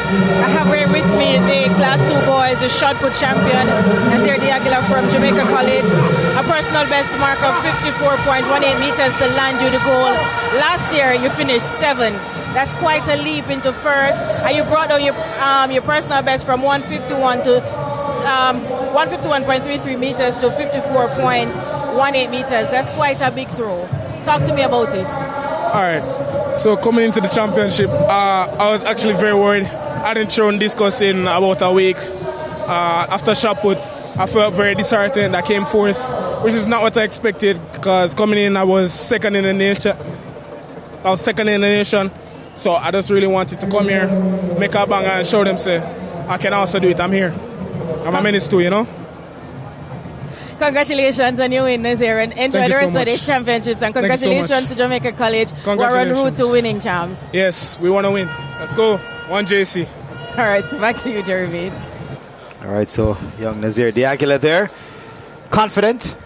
I have here with me the Class 2 boys, the shot put champion, NASIR from Jamaica College. A personal best mark of 54.18 meters to land you the goal. Last year you finished 7th. That's quite a leap into first. And you brought down your personal best from 151 to 151.33 meters to 54.18 meters. That's quite a big throw. Talk to me about it. All right. So coming into the championship, I was actually very worried. I hadn't thrown discus in about a week. After shot put, I felt very disheartened. I came fourth, which is not what I expected, because coming in I was second in the nation. So I just really wanted to come here, make a bang and show them, say, I can also do it. I'm here. I'm a menace too, you know. Congratulations on your win, NASIR, and enjoy the rest of the championships. And congratulations to Jamaica College, who are en route to winning champs. Yes, we want to win. Let's go. 1 JC. All right, so back to you, Jeremy. All right, so young NASIR Diagila there. Confident.